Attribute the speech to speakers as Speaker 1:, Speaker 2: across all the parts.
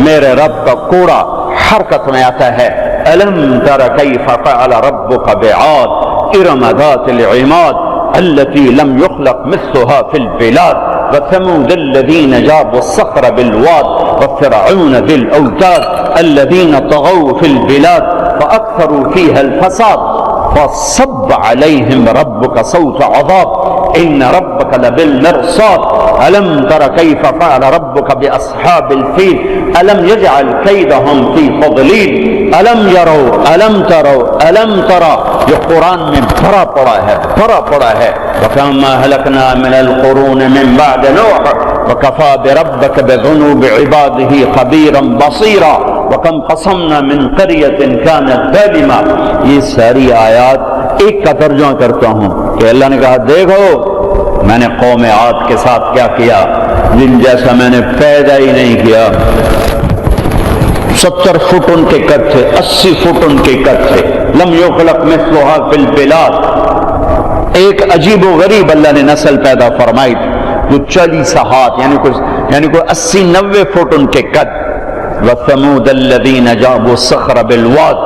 Speaker 1: میرے رب کا کوڑا حرکت میں آتا ہے۔ الم تر کیف فعل ربک بعاد ارم ذات العماد التي لم يخلق مثلها في البلاد وثمود الذين جابوا الصخر بالواد وفرعون ذي الاوتاد الذين طغوا في البلاد فاكثروا فيها الفساد فصب عليهم ربك صوت عذاب ان ربك لبالمرصاد الم تر كيف فعل ربك باصحاب الفيل الم يجعل كيدهم في تضليل الم يروا الم تروا الم ترى، یہ قرآن میں بھرا پڑا ہے وكما هلكنا من القرون من بعد نوح وكفى بربك بذنوب عباده خبيرا بصيرا وكم قصمنا من قرية كانت ظالمة۔ یہ ساری آیات ایک کا ترجمہ کرتا ہوں کہ اللہ نے کہا دیکھو میں نے قوم عاد کے ساتھ کیا کیا، جن جیسا میں نے پیدا ہی نہیں کیا۔ 70 فٹ ان کے قد تھے، 80 فٹ ان کے قد تھے، لم یخلق مثلها فی البلاد۔ ایک عجیب و غریب اللہ نے نسل پیدا فرمائی تھی جو 40 ہاتھ یعنی کوئی 80-90 فٹ ان کے قد۔ وَثَمُودَ الَّذِينَ جَابُوا الصَّخْرَ بِالْوَادِ،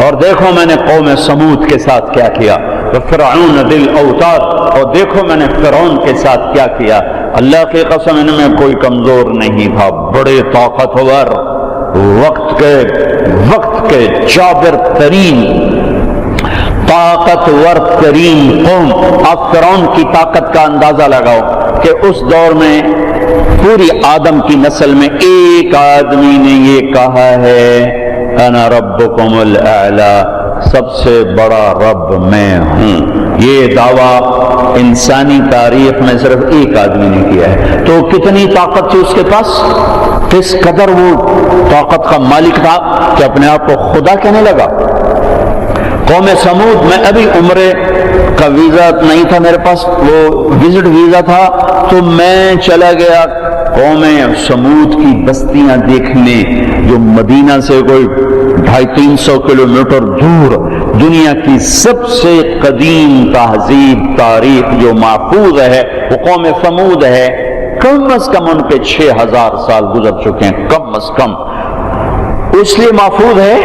Speaker 1: اور دیکھو میں نے قوم سمود کے ساتھ کیا کیا۔ وَفِرْعَوْنَ ذِي الْأَوْتَادِ، اور دیکھو میں نے فرعون کے ساتھ کیا کیا۔ اللہ کی قسم ان میں کوئی کمزور نہیں تھا، بڑے طاقتور، وقت کے جابر ترین طاقتور ترین قوم۔ آپ فرعون کی طاقت کا اندازہ لگاؤ کہ اس دور میں پوری آدم کی نسل میں ایک آدمی نے یہ کہا ہے انا ربکم الاعلی، سب سے بڑا رب میں ہوں۔ یہ دعویٰ انسانی تاریخ میں صرف ایک آدمی نے کیا ہے، تو کتنی طاقت تھی اس کے پاس، کس قدر وہ طاقت کا مالک تھا کہ اپنے آپ کو خدا کہنے لگا۔ قوم سمود میں ابھی عمرے کا ویزا نہیں تھا میرے پاس، وہ وزٹ ویزا تھا، تو میں چلا گیا قوم سمود کی بستیاں دیکھنے جو مدینہ سے کوئی 250-300 کلومیٹر دور دنیا کی سب سے قدیم تہذیب تاریخ جو محفوظ ہے وہ قوم سمود ہے۔ کم از کم ان پہ 6000 سال گزر چکے ہیں، کم از کم۔ اس لیے محفوظ ہے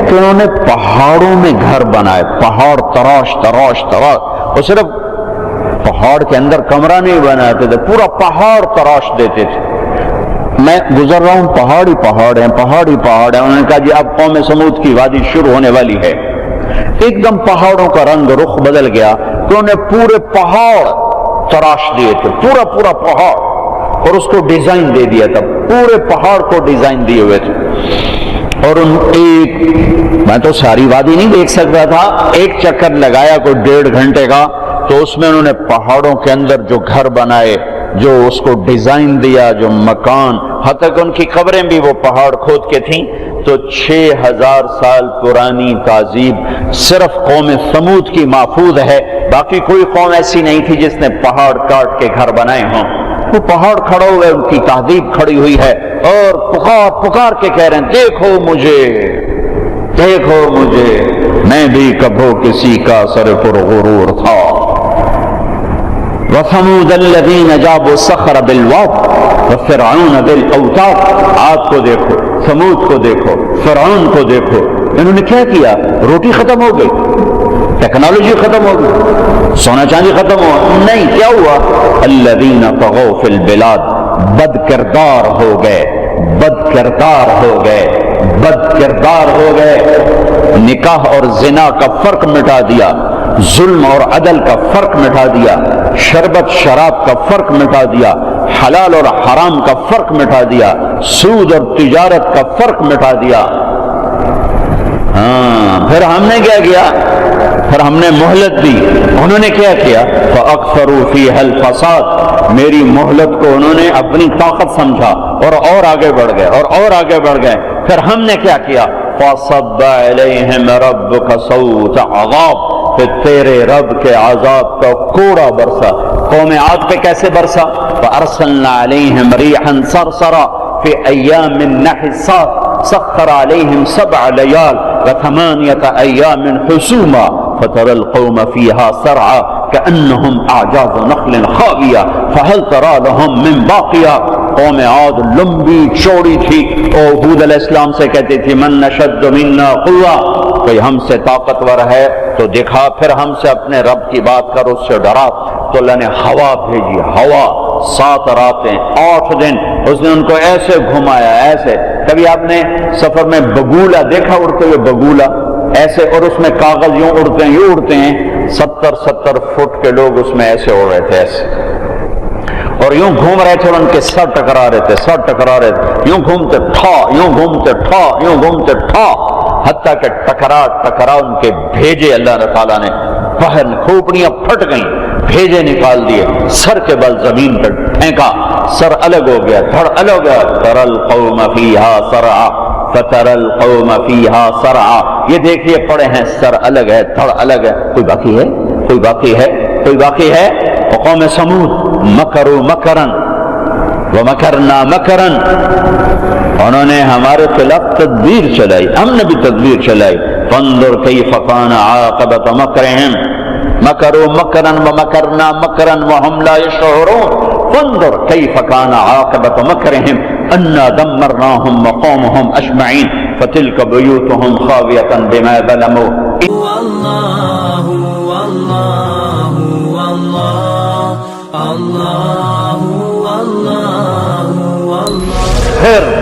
Speaker 1: کہ انہوں نے پہاڑوں میں گھر بنائے، پہاڑ تراش اور صرف پہاڑ کے اندر کمرہ نہیں بناتے تھے، پورا پہاڑ تراش دیتے تھے۔ میں گزر رہا ہوں، پہاڑ ہی پہاڑ ہیں۔ انہوں نے کہا جی اب قوم سمود کی وادی شروع ہونے والی ہے۔ ایک دم پہاڑوں کا رنگ رخ بدل گیا تو انہوں نے پورے پہاڑ تراش دیے تھے، پورا پہاڑ، اور اس کو ڈیزائن دے دیا تھا، پورے پہاڑ کو ڈیزائن دیے ہوئے تھے۔ اور میں تو ساری وادی نہیں دیکھ سکتا تھا، ایک چکر لگایا کوئی 1.5 گھنٹے کا، تو اس میں انہوں نے پہاڑوں کے اندر جو گھر بنائے، جو اس کو ڈیزائن دیا، جو مکان، حتیٰ کہ ان کی قبریں بھی وہ پہاڑ کھود کے تھیں۔ تو 6000 سال پرانی تہذیب صرف قوم سمود کی محفوظ ہے، باقی کوئی قوم ایسی نہیں تھی جس نے پہاڑ کاٹ کے گھر بنائے ہوں۔ وہ پہاڑ کھڑے ہوئے، ان کی تہذیب کھڑی ہوئی ہے، اور پکار کے کہہ رہے ہیں دیکھو مجھے، میں بھی کبھو کسی کا سر پر غرور تھا۔ وَثَمُودَ الَّذِينَ جَابُوا الصَّخْرَ بِالْوَادِ وَفِرْعَوْنَ ذِي الْأَوْتَادِ۔ عاد کو دیکھو، ثمود کو دیکھو، فرعون کو دیکھو، انہوں نے کیا کیا؟ روٹی ختم ہو گئی، ٹیکنالوجی ختم ہو گئی، سونا چاندی ختم ہوا، نہیں، کیا ہوا؟ الَّذِينَ طَغَوْا فِي الْبِلَادِ، بد کردار ہو گئے، نکاح اور زنا کا فرق مٹا دیا، ظلم اور عدل کا فرق مٹا دیا، شربت شراب کا فرق مٹا دیا، حلال اور حرام کا فرق مٹا دیا، سود اور تجارت کا فرق مٹا دیا۔ پھر ہم نے کیا کیا؟ پھر ہم نے مہلت دی، انہوں نے کیا کیا؟ فَأَكْثَرُوا فِيهَا الْفَسَادَ، میری مہلت کو انہوں نے اپنی طاقت سمجھا اور آگے بڑھ گئے، پھر ہم نے کیا کیا؟ فَصَبَّ عَلَيْهِمْ رَبُّكَ صَوْتَ عَذَابٍ، پھر تیرے رب کے عذاب کا کوڑا برسا۔ قوم عاد پہ کیسے برسا؟ فَأَرْسَلْنَا عَلَيْهِمْ رِيحًا صَرْصَرًا فِي أَيَّامٍ نَحِسَاتٍ سَخَّرَ عَلَيْهِمْ 7 لَيَالٍ و8 أَيَّامٍ حُسُومًا فَتَرَى الْقَوْمَ فِيهَا صَرْعًا كأنهم أعجاز نخل خاوية فهل ترى لهم من باقية. قوم عاد لمبی چوڑی تھی، اور ہود علیہ السلام سے کہتی تھی من نشد منا قوة، کوئی ہم سے طاقتور ہے تو دکھا، پھر ہم سے اپنے رب کی بات کر، اس سے ڈرا. تو اللہ نے ہوا بھیجی، ہوا 7 راتیں 8 دن اس نے ان کو ایسے گھمایا ایسے. کبھی آپ نے سفر میں بگولا دیکھا اڑتے ہوئے؟ بگولا ایسے، اور اس میں کاغذ یوں اڑتے ہیں یوں اڑتے ہیں. 70 فٹ کے لوگ اس میں ایسے اڑ رہے تھے ایسے، اور یوں گھوم رہے تھے، اور ان کے سر ٹکرا رہے تھے، سر ٹکرا رہے تھے، یوں گھومتے ٹھا، یوں گھومتے ٹھا، یوں گھومتے ٹھا، حتیٰ کہ ٹکرا ان کے بھیجے اللہ تعالیٰ نے باہر، کھوپڑیاں پھٹ گئیں، بھیجے نکال دیے، سر کے بل زمین پر پھینکا، سر الگ ہو گیا، دھڑ الگ ہو گیا. ترى القوم فيها صرعى فترى القوم فيها صرعى. یہ دیکھیے پڑے ہیں، سر الگ ہے، دھڑ الگ ہے. کوئی باقی ہے؟ کوئی باقی ہے؟ کوئی باقی ہے؟ وقوم سمود مکروا مکرا ومکرنا مکرا، انہوں نے ہمارے خلاف تدبیر چلائی، ہم نے بھی تدبیر چلائی. فانظر کیف کان عاقبۃ مکرہم مکروا مکرا ومکرنا مکرا وهم لا يشعرون. فانظر کیف کان عاقبۃ مکرہم انا دمرناهم وقومهم اجمعین فتلک بیوتهم خاویۃ بما ظلموا.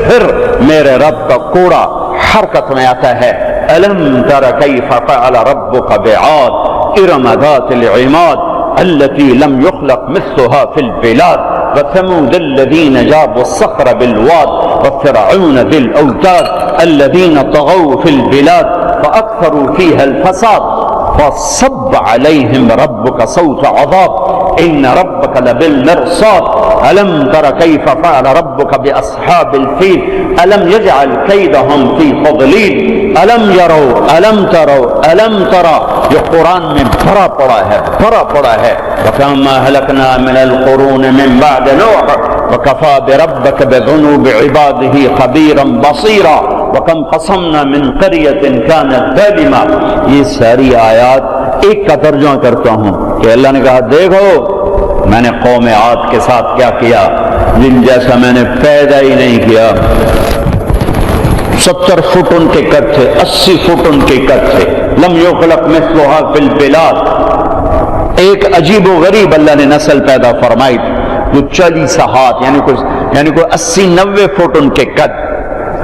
Speaker 1: پھر میرے رب کا کوڑا حرکت میں آتا ہے. الم تر کیف فعل ربک بعاد ارم ذات العماد التي لم يخلق مثلها في البلاد وثمود الذين جابوا الصخر بالواد وفرعون ذي الاوتاد الذين طغوا في البلاد فاكثروا فيها الفساد فصب عليهم ربك صوت عذاب ان ربك لبالمرصاد. الم تر كيف فعل ربك باصحاب الفيل الم يجعل كيدهم في تضليل الم يروا الم تروا الم ترى. یہ قرآن میں بھرا پڑا ہے. وكما هلكنا من القرون من بعد نوح وكفى بربك بذنوب عباده خبيرا بصيرا وكم قصمنا من قرية كانت ظالمة. یہ ساری آیات ایک کا ترجمہ کرتا ہوں کہ اللہ نے کہا دیکھو میں نے قوم عاد کے ساتھ کیا کیا، جن جیسا میں نے پیدا ہی نہیں کیا. 70 فٹ ان کے قد تھے، 80 فٹ ان کے قد تھے. لم یخلق مثلها فی البلاد. ایک عجیب و غریب اللہ نے نسل پیدا فرمائی تھی جو 40 ہاتھ یعنی کوئی 80-90 فٹ ان کے قد.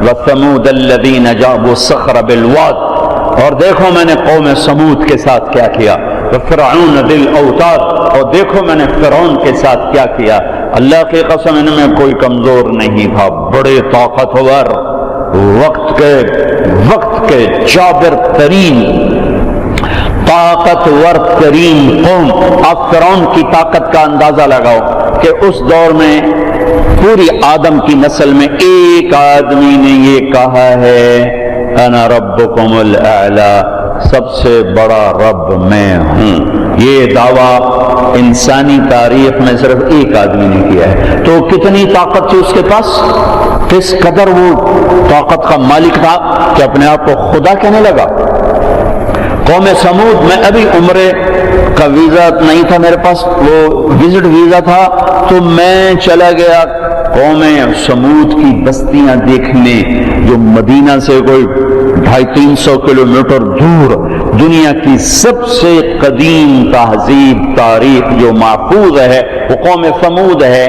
Speaker 1: وثمود الذین جابوا الصخر بالواد. اور دیکھو میں نے قوم سمود کے ساتھ کیا کیا. فرعون ذی الاوتاد. اور دیکھو میں نے فرعون کے ساتھ کیا کیا. اللہ کی قسم ان میں کوئی کمزور نہیں تھا، بڑے طاقتور، وقت کے جابر ترین طاقتور ترین قوم. آپ فرعون کی طاقت کا اندازہ لگاؤ کہ اس دور میں پوری آدم کی نسل میں ایک آدمی نے یہ کہا ہے انا ربکم الاعلی، سب سے بڑا رب میں ہوں. یہ دعویٰ انسانی تاریخ میں صرف ایک آدمی نے کیا ہے. تو کتنی طاقت تھی اس کے پاس، کس قدر وہ طاقت کا مالک تھا کہ اپنے آپ کو خدا کہنے لگا. قوم سمود میں ابھی عمرے کا ویزا نہیں تھا میرے پاس، وہ وزٹ ویزا تھا، تو میں چلا گیا قوم سمود کی بستیاں دیکھنے جو مدینہ سے کوئی 250-300 کلومیٹر دور دنیا کی سب سے قدیم تہذیب تاریخ جو محفوظ ہے وہ قوم سمود ہے.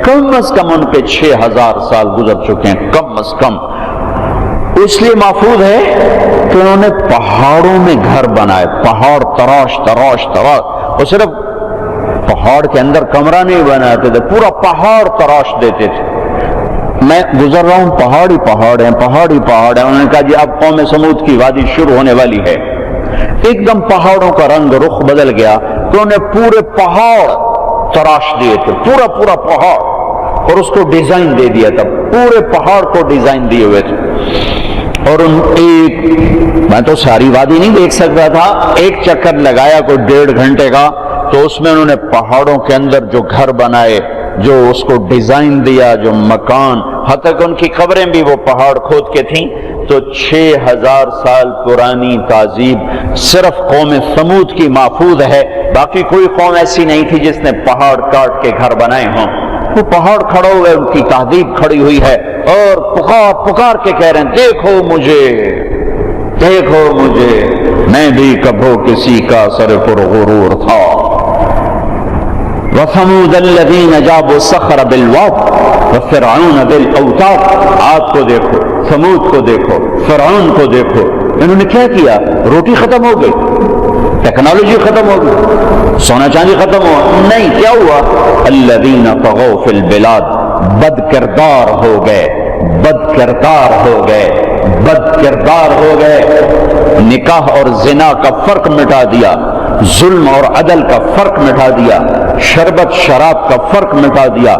Speaker 1: کم از کم ان پہ 6000 سال گزر چکے ہیں، کم از کم. اس لیے محفوظ ہے کہ انہوں نے پہاڑوں میں گھر بنائے، پہاڑ تراش. اور صرف پہاڑ کے اندر کمرہ نہیں بناتے تھے، پورا پہاڑ تراش دیتے تھے. میں گزر رہا ہوں، پہاڑی پہاڑ ہیں. انہوں نے کہا جی اب قوم سمود کی وادی شروع ہونے والی ہے. ایک دم پہاڑوں کا رنگ رخ بدل گیا، تو انہوں نے پورے پہاڑ تراش دیے تھے، پورا پہاڑ، اور اس کو ڈیزائن دے دیا تھا. پورے پہاڑ کو ڈیزائن دیے ہوئے تھے. اور میں تو ساری وادی نہیں دیکھ سکتا تھا، ایک چکر لگایا کوئی 1.5 گھنٹے کا، تو اس میں انہوں نے پہاڑوں کے اندر جو گھر بنائے، جو اس کو ڈیزائن دیا، جو مکان حتیٰ کہ ان کی قبریں بھی وہ پہاڑ کھود کے تھیں. تو 6000 سال پرانی تہذیب صرف قوم ثمود کی محفوظ ہے. باقی کوئی قوم ایسی نہیں تھی جس نے پہاڑ کاٹ کے گھر بنائے ہوں. وہ پہاڑ کھڑے ہوئے، ان کی تہذیب کھڑی ہوئی ہے اور پکار پکار کے کہہ رہے ہیں دیکھو مجھے، دیکھو مجھے، میں بھی کبھو کسی کا سر پر غرور تھا. وَثَمُودَ الَّذِينَ جَابُوا الصَّخْرَ بِالْوَادِ وَفِرْعَوْنَ بِالْأَوْتَادِ. عاد کو دیکھو، ثمود کو دیکھو، فرعون کو دیکھو. انہوں نے کیا کیا؟ روٹی ختم ہو گئی، ٹیکنالوجی ختم ہو گئی، سونا چاندی ختم ہوا نہیں. کیا ہوا؟ الَّذِينَ طَغَوْا فِي الْبِلَادِ، بد کردار ہو گئے، بد کردار ہو گئے، بد کردار ہو گئے. نکاح اور زنا کا فرق مٹا دیا، ظلم اور عدل کا فرق مٹا دیا، شربت شراب کا فرق مٹا دیا،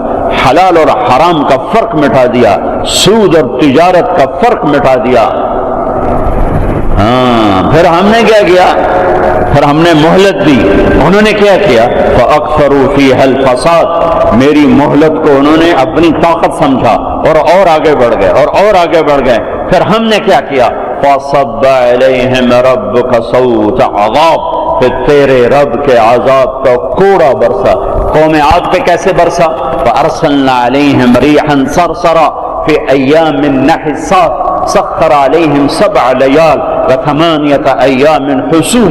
Speaker 1: حلال اور حرام کا فرق مٹا دیا، سود اور تجارت کا فرق مٹا دیا. ہاں پھر ہم نے کیا کیا؟ پھر ہم نے مہلت دی. انہوں نے کیا کیا؟ فَأَكْثَرُوا فِيهَا الْفَسَادَ. میری مہلت کو انہوں نے اپنی طاقت سمجھا اور آگے بڑھ گئے اور آگے بڑھ گئے. پھر ہم نے کیا کیا؟ فَصَبَّ عَلَيْهِمْ رَبُّكَ صَوْتَ عَذَابٍ. پھر تیرے رب کے عذاب کا کوڑا برسا. قوم عاد پہ کیسے برسا؟ فَأَرْسَلْنَا عَلَيْهِمْ رِيحًا صَرْصَرًا فِي أَيَّامٍ نَحِسَّاتٍ سَخَّرَ عَلَيْهِمْ 7 لَيَالٍ و 8 أَيَّامٍ حُسُومًا